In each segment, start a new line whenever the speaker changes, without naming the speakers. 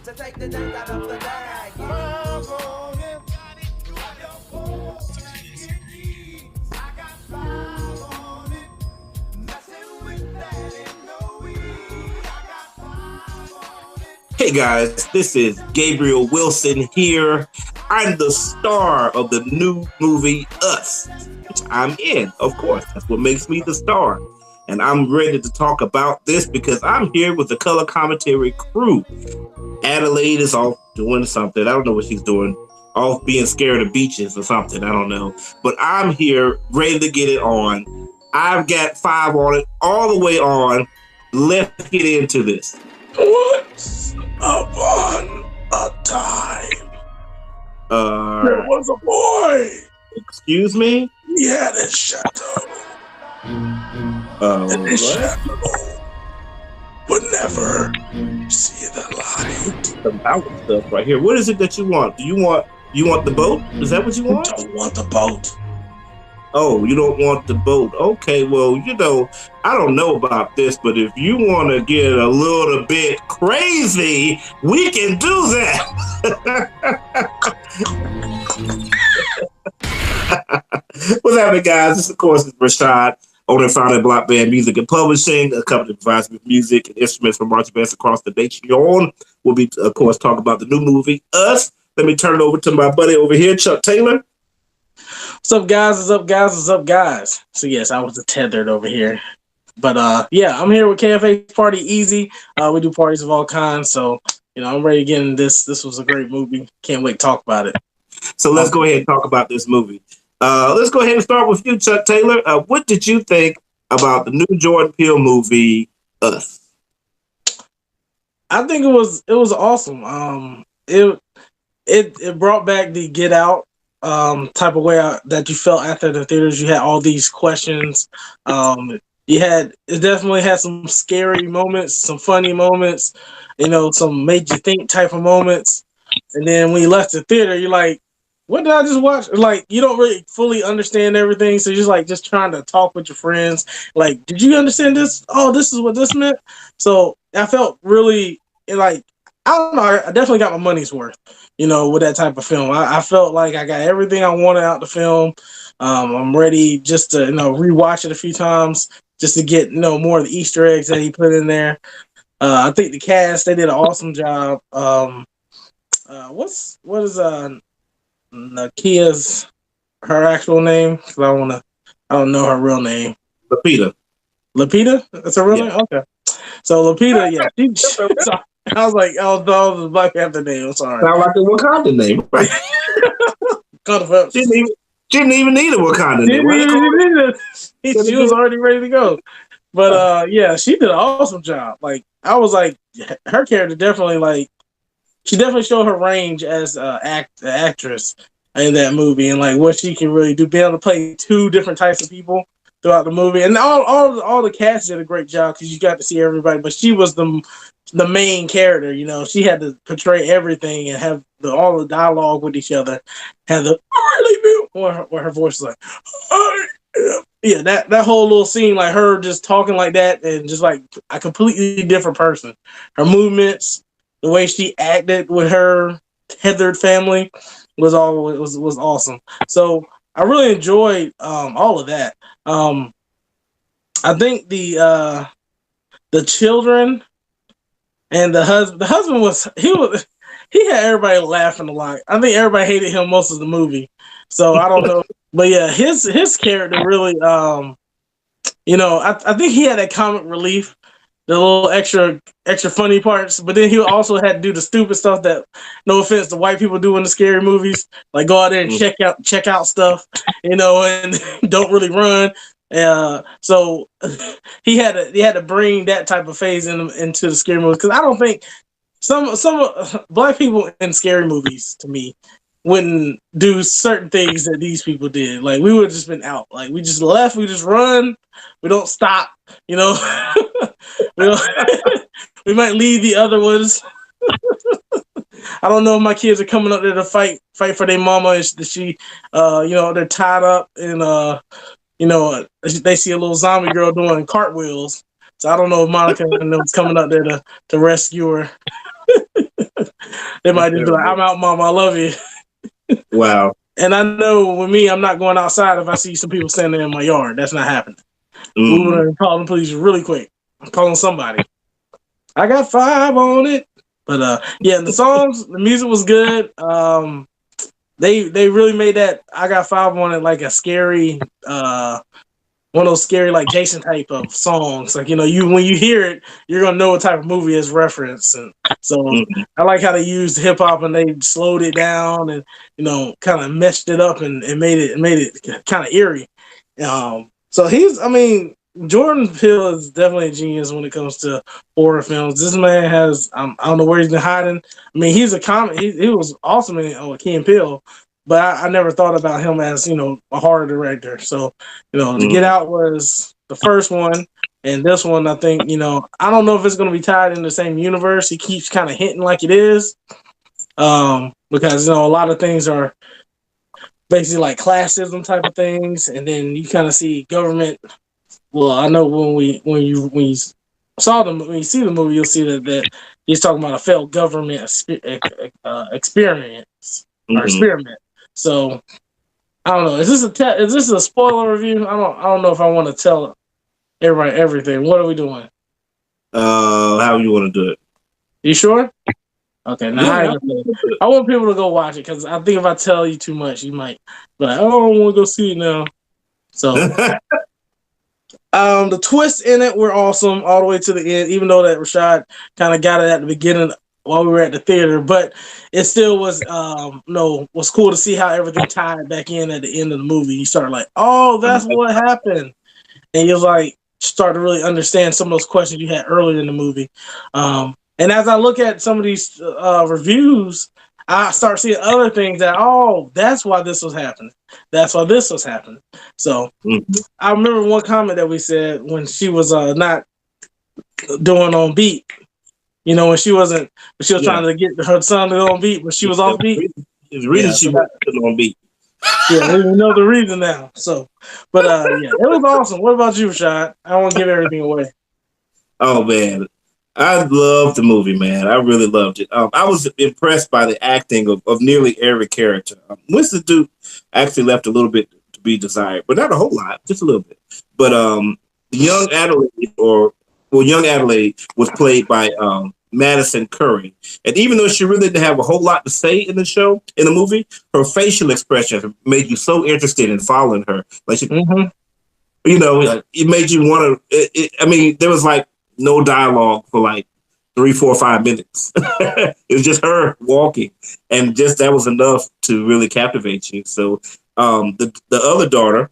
to take the dank out of the bag. Five on it. Grab your phone, get these. I got five on it. Messing with that ain't no weed. I got five on it.
Hey guys, this is Gabriel Wilson here. I'm the star of the new movie Us, which I'm in, of course. That's what makes me the star. And I'm ready to talk about this because I'm here with the Color Commentary crew. Adelaide is off doing something. I don't know what she's doing. Off being scared of beaches or something. I don't know. But I'm here ready to get it on. I've got five on it, all the way on. Let's get into this.
Once upon a time, there was a boy.
Excuse me?
He had a chateau. And his shadow would never see the light.
Some power stuff right here. What is it that you want? Do you want the boat? Is that what you want?
I don't want the boat.
Oh, you don't want the boat. Okay, well, I don't know about this, but if you want to get a little bit crazy, we can do that. What's happening, guys? This, of course, is Rashad, owner and founder of Block Band Music and Publishing, a company that provides music and instruments for marching bands across the nation. We'll be, of course, talking about the new movie, Us. Let me turn it over to my buddy over here, Chuck Taylor.
What's up, guys? What's up, guys? What's up, guys? So, yes, I was tethered over here. But, yeah, I'm here with KFA's Party Easy. We do parties of all kinds. So, I'm ready to get into this. This was a great movie. Can't wait to talk about it.
So let's go ahead and talk about this movie. Let's go ahead and start with you, Chuck Taylor. What did you think about the new Jordan Peele movie, Us?
I think it was awesome. It brought back the Get Out type of way that you felt after the theaters. You had all these questions. It definitely had some scary moments, some funny moments, some made you think type of moments. And then when you left the theater, you're like, what did I just watch? Like, you don't really fully understand everything. So you're just trying to talk with your friends. Like, did you understand this? Oh, this is what this meant. So I felt really I don't know. I definitely got my money's worth, with that type of film. I felt like I got everything I wanted out the film. I'm ready just to, rewatch it a few times just to get, more of the Easter eggs that he put in there. I think the cast, they did an awesome job. What is Nakia's, her actual name? Because I don't know her real name. Lupita? That's her real name? Okay. So Lupita, yeah. I was like, oh, that was a Black Panther name. I'm sorry.
Sound like a Wakanda name, right? She didn't even need a Wakanda name.
She was already ready to go. But yeah, she did an awesome job. Like, I was like, her character definitely she definitely showed her range as an actress in that movie, and what she can really do, being able to play two different types of people throughout the movie. And all the cast did a great job because you got to see everybody. But she was the main character, she had to portray everything and have all the dialogue with each other. Had the where her voice was yeah, that whole little scene, her just talking like that and just like a completely different person. Her movements, the way she acted with her tethered family was awesome. So I really enjoyed all of that. I think the children and the husband he had everybody laughing a lot. I think everybody hated him most of the movie. So I don't know. But yeah, his character really I think he had that comic relief, the little extra funny parts, but then he also had to do the stupid stuff that, no offense, the white people do in the scary movies, like go out there and check out stuff, and don't really run. So he had to bring that type of phase into the scary movies, because I don't think some black people in scary movies, to me, wouldn't do certain things that these people did. Like, we would have just been out. Like, we just left, we just run, we don't stop, we might leave the other ones. I don't know if my kids are coming up there to fight for their mama. Is she, they're tied up and, they see a little zombie girl doing cartwheels. So I don't know if Monica and them's coming up there to rescue her. They might just be like, "I'm out, mom. I love you."
Wow.
And I know with me, I'm not going outside if I see some people standing in my yard. That's not happening. Moving and calling the police really quick. I'm calling somebody. I got 5 on it. But yeah, the songs, the music was good. They really made that I got 5 on it like a scary one of those scary like Jason type of songs. Like, you when you hear it, you're gonna know what type of movie it's referenced. And so I like how they used hip hop and they slowed it down and kind of meshed it up and made it kind of eerie. So Jordan Peele is definitely a genius when it comes to horror films. This man has I don't know where he's been hiding. I mean, he's a comic. He was awesome in Key and Peele, but I never thought about him as a horror director. So The Get Out was the first one, and this one I think I don't know if it's going to be tied in the same universe. He keeps kind of hinting like it is, because a lot of things are basically like classism type of things, and then you kind of see government. Well, I know when you see the movie, you'll see that he's talking about a failed government experience or experiment. So I don't know. Is this a spoiler review? I don't know if I want to tell everybody everything. What are we doing?
How you want to do it?
You sure? Okay. Now I want people to go watch it because I think if I tell you too much, you might be like, "Oh, I don't want to go see it now." So. The twists in it were awesome all the way to the end, even though that Rashad kind of got it at the beginning while we were at the theater, but it still was was cool to see how everything tied back in at the end of the movie. You started like, oh, that's what happened. And you're like, start to really understand some of those questions you had earlier in the movie. And as I look at some of these reviews, I start seeing other things that, that's why this was happening. That's why this was happening. So I remember one comment that we said when she was not doing on beat. When she was trying to get her son to go on beat, but she was off beat.
The reason she wasn't on beat.
Yeah, we know the reason now. So, but yeah, it was awesome. What about you, Rashad? I don't want to give everything away.
Oh man, I loved the movie, man. I really loved it. I was impressed by the acting of nearly every character. Winston Duke actually left a little bit to be desired, but not a whole lot, just a little bit. But young Adelaide was played by Madison Curry, and even though she really didn't have a whole lot to say in the movie, her facial expressions made you so interested in following her. Like she, it made you want to. I mean, there was like no dialogue for like 3, 4, 5 minutes. It was just her walking, and just that was enough to really captivate you. So the other daughter,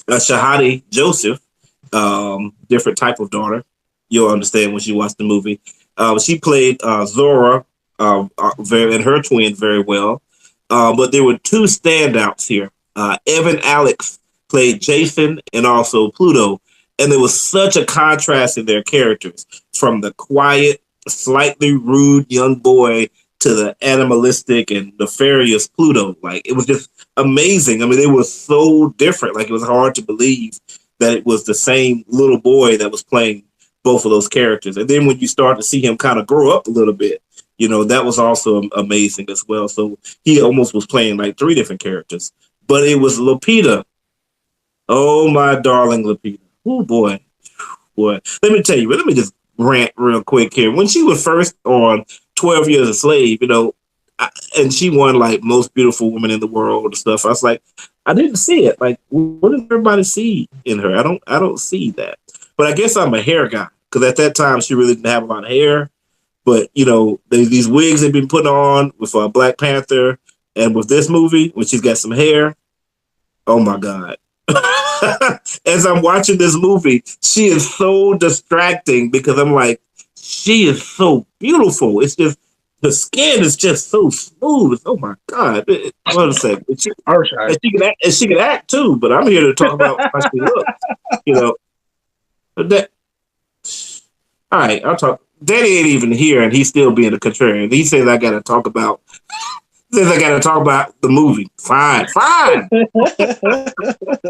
Shahadi Joseph, different type of daughter. You'll understand when you watch the movie. She played Zora and her twin very well. But there were 2 standouts here. Evan Alex played Jason and also Pluto. And there was such a contrast in their characters, from the quiet, slightly rude young boy to the animalistic and nefarious Pluto. Like, it was just amazing. I mean, they were so different. Like, it was hard to believe that it was the same little boy that was playing both of those characters. And then when you start to see him kind of grow up a little bit, that was also amazing as well. So he almost was playing like 3 different characters. But it was Lupita. Oh, my darling Lupita. Oh, boy. Let me tell you, let me just rant real quick here. When she was first on 12 Years a Slave, and she won like most beautiful woman in the world and stuff, I was like, I didn't see it. Like, what does everybody see in her? I don't see that. But I guess I'm a hair guy, because at that time she really didn't have a lot of hair. But, these wigs had been put on with Black Panther, and with this movie, when she's got some hair, oh my God. As I'm watching this movie, she is so distracting, because I'm like, she is so beautiful. It's just, the skin is just so smooth. Oh my God. Hold a second. She can act too, but I'm here to talk about how she looks. All right, I'll talk. Danny ain't even here, and he's still being a contrarian. He says I gotta talk about the movie. Fine.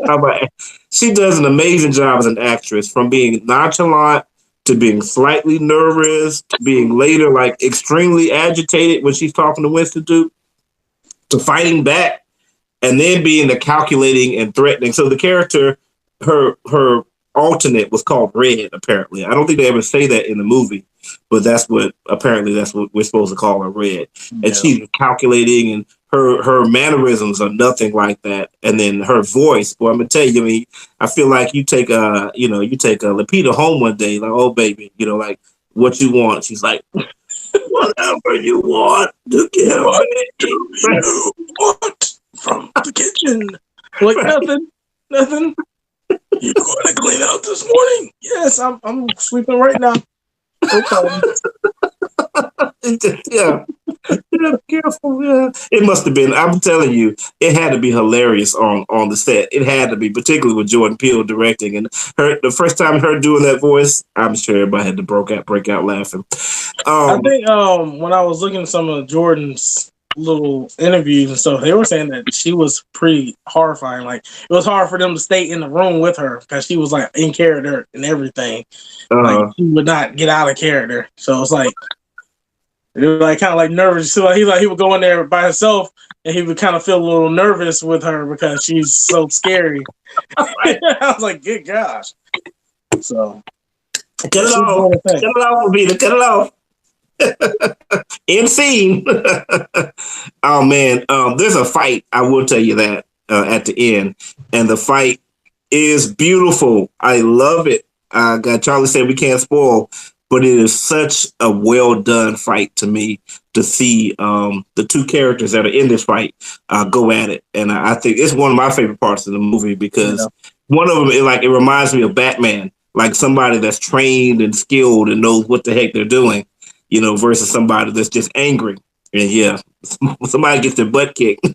How about, she does an amazing job as an actress, from being nonchalant to being slightly nervous, to being later like extremely agitated when she's talking to Winston Duke, to fighting back, and then being the calculating and threatening. So the character, her alternate was called Red. Apparently, I don't think they ever say that in the movie, but that's what we're supposed to call her, Red. And she's calculating, and her mannerisms are nothing like that. And then her voice, well, I'm gonna tell you, I mean, I feel like you take a Lupita home one day, like, oh baby, like what you want. She's like, whatever you want to give
What
me.
do you want from the kitchen?
Like nothing.
You going to clean out this morning?
Yes, I'm sweeping right now. Okay.
Yeah. Yeah, careful. Yeah. It must have been. I'm telling you, it had to be hilarious on the set. It had to be, particularly with Jordan Peele directing, and the first time her doing that voice, I'm sure everybody had to break out laughing.
I think when I was looking at some of Jordan's little interviews and stuff, they were saying that she was pretty horrifying. Like it was hard for them to stay in the room with her because she was like in character and everything. Like she would not get out of character. So it's like it was like kind of like nervous. So he would go in there by himself and he would kind of feel a little nervous with her because she's so scary. I was like, good gosh. So
cut it off, Vita. Cut it off. End scene. Oh man, there's a fight. I will tell you that at the end, and the fight is beautiful. I love it. Charlie said we can't spoil, but it is such a well done fight to me to see the two characters that are in this fight go at it, and I think it's one of my favorite parts of the movie because one of them it reminds me of Batman, like somebody that's trained and skilled and knows what the heck they're doing. Versus somebody that's just angry. And somebody gets their butt kicked.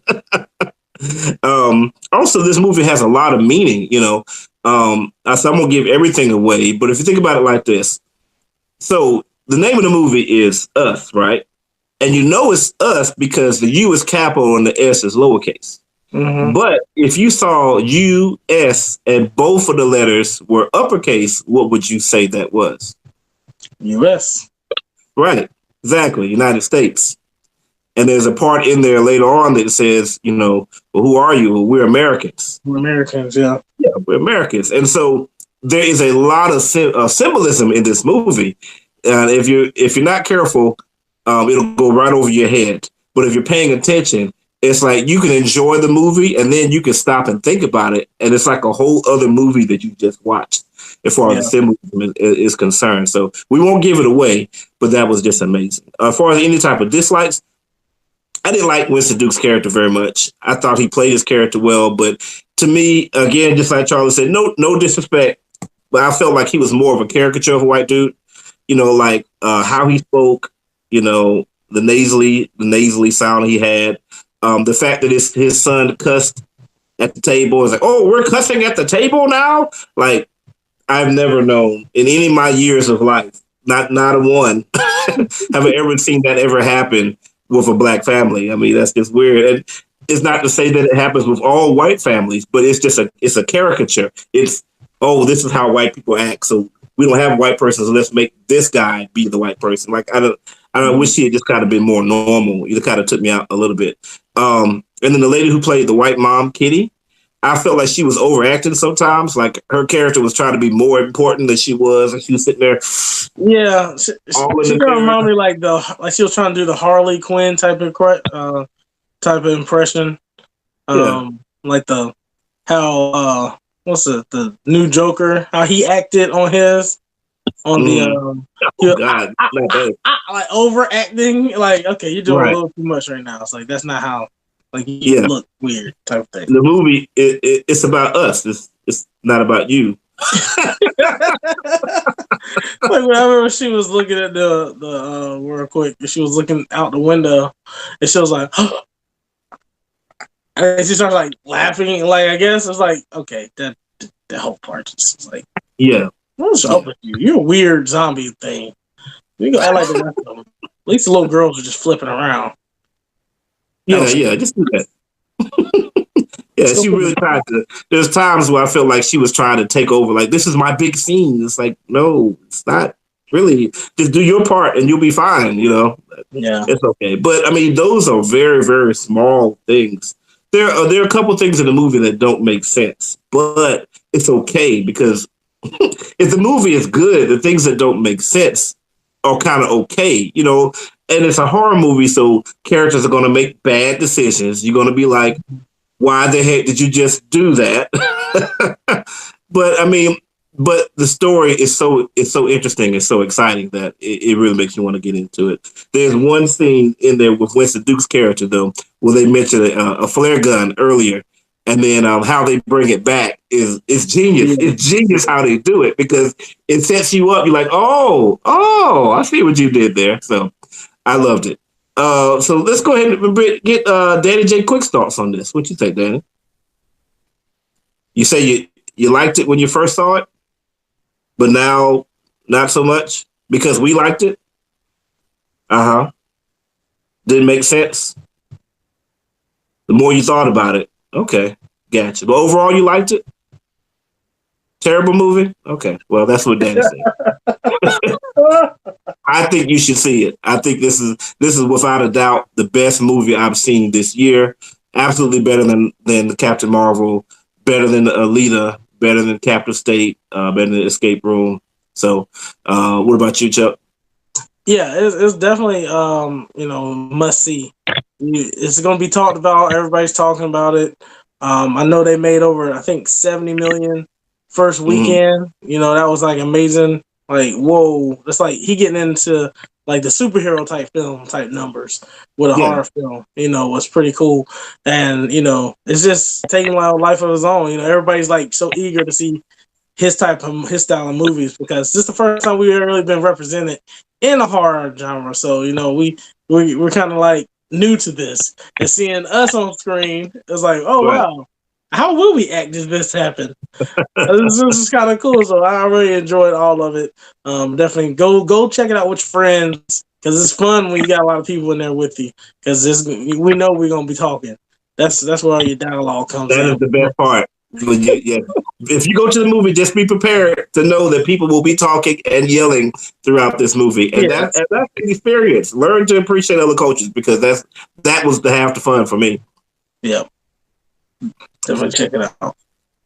Also, this movie has a lot of meaning, so I'm going to give everything away. But if you think about it like this, so the name of the movie is Us, right? And it's Us because the U is capital and the S is lowercase. Mm-hmm. But if you saw U-S and both of the letters were uppercase, what would you say that was?
U.S.
Right, exactly, United States. And there's a part in there later on that says, well, who are you? Well, we're Americans.
We're Americans, yeah.
Yeah, we're Americans. And so there is a lot of symbolism in this movie. And if you're not careful, it'll go right over your head. But if you're paying attention, it's like you can enjoy the movie and then you can stop and think about it. And it's like a whole other movie that you just watched as far as the symbolism is concerned. So we won't give it away, but that was just amazing. As far as any type of dislikes, I didn't like Winston Duke's character very much. I thought he played his character well, but to me, again, just like Charlie said, no disrespect, but I felt like he was more of a caricature of a white dude. Like how he spoke, the nasally sound he had. The fact that his son cussed at the table is like, oh, we're cussing at the table now? Like, I've never known in any of my years of life, not a one, have I ever seen that ever happen with a black family. I mean, that's just weird. And it's not to say that it happens with all white families, but it's just a caricature. It's, oh, this is how white people act. So we don't have a white person, so let's make this guy be the white person. Like, I don't wish he had just kind of been more normal. It kind of took me out a little bit. And then the lady who played the white mom, Kitty, I felt like she was overacting sometimes. Like her character was trying to be more important than she was, and she was sitting there.
Yeah, she remind me like she was trying to do the Harley Quinn type of impression. Like what's the new Joker? How he acted on like overacting. Like, okay, you're doing a little too much right now. It's like that's not how. Like you look weird type of thing.
The movie it's about us. It's not about you.
Like when I remember she was looking at the real quick, she was looking out the window, and she was like, and she started like laughing. Like I guess it's like okay, that whole part just like what's up with you? You're a weird zombie thing. You can act like the rest of them. At least the little girls are just flipping around.
Yeah, just do that. She really tried to. There's times where I felt like she was trying to take over. Like, this is my big scene. It's like, no, it's not Really, just do your part and you'll be fine.
Yeah.
It's okay. But I mean, those are very, very small things. There are a couple things in the movie that don't make sense, but it's okay because if the movie is good, the things that don't make sense are kind of okay, And it's a horror movie, so characters are going to make bad decisions. You're going to be like, "Why the heck did you just do that?" But I mean, but the story is so interesting and so exciting that it really makes you want to get into it. There's one scene in there with Winston Duke's character though, where they mentioned a flare gun earlier, and then how they bring it back is genius.
Yeah.
It's genius how they do it because it sets you up. You're like, oh, I see what you did there. So I loved it. So let's go ahead and get Danny J. Quick's thoughts on this. What you think, Danny? You say you liked it when you first saw it, but now not so much because we liked it. Didn't make sense. The more you thought about it, okay, gotcha. But overall, you liked it. Terrible movie. Okay, well that's what Danny said. I think you should see it. I think this is without a doubt the best movie I've seen this year. Absolutely better than Captain Marvel, better than Alita, better than Captive State, better than Escape Room. So, what about you, Chuck?
Yeah, it's definitely must see. It's going to be talked about. Everybody's talking about it. I know they made over, I think, 70 million first weekend. That was like amazing. Like, whoa, it's like he getting into like the superhero type numbers with a horror film. Was pretty cool, and it's just taking a life of his own. Everybody's like so eager to see his style of movies because this is the first time we've really been represented in a horror genre. So we're kind of like new to this, and seeing us on screen, it's like, oh wow, how will we act if this happened? This is kind of cool. So I really enjoyed all of it. Definitely go check it out with your friends because it's fun when you got a lot of people in there with you because we know we're gonna be talking. That's where all your dialogue comes in.
That is the best part. If you go to the movie, just be prepared to know that people will be talking and yelling throughout this movie, and that's the experience. Learn to appreciate other cultures because that was half the fun for me.
Yeah, definitely check it out.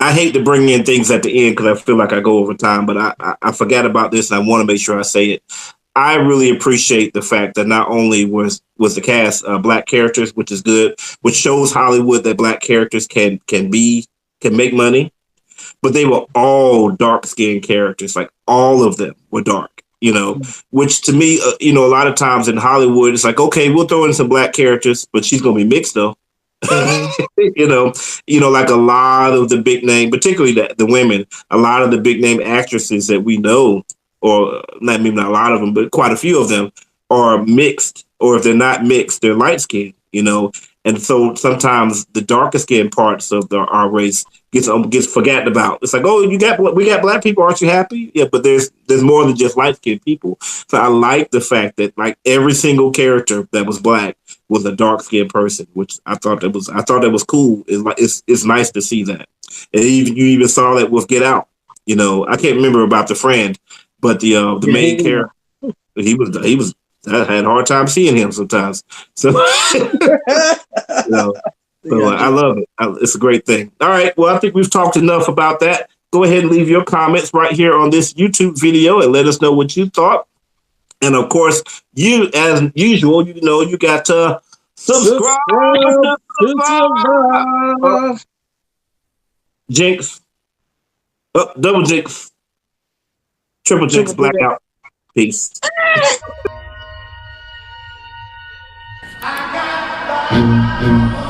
I hate to bring in things at the end because I feel like I go over time, but I forgot about this and I want to make sure I say it. I really appreciate the fact that not only was the cast black characters, which is good, which shows Hollywood that black characters can make money, but they were all dark-skinned characters. Like all of them were dark, which to me, a lot of times in Hollywood, it's like, okay, we'll throw in some black characters, but she's going to be mixed though. Like a lot of the big name, particularly the women, a lot of the big name actresses that we know, or not maybe not a lot of them, but quite a few of them are mixed, or if they're not mixed, they're light skinned, and so sometimes the darker skinned parts of our race gets forgotten about. It's like, oh, we got black people, aren't you happy? Yeah, but there's more than just light skinned people. So I like the fact that like every single character that was black was a dark skinned person, which I thought that was cool. It's nice to see that. And you even saw that with Get Out. I can't remember about the friend, but the main character, he was. I had a hard time seeing him sometimes. So, I love it. It's a great thing. All right. Well, I think we've talked enough about that. Go ahead and leave your comments right here on this YouTube video and let us know what you thought. And of course, you, as usual, you got to subscribe. Jinx. Double jinx. Triple jinx. Blackout. Peace.
I got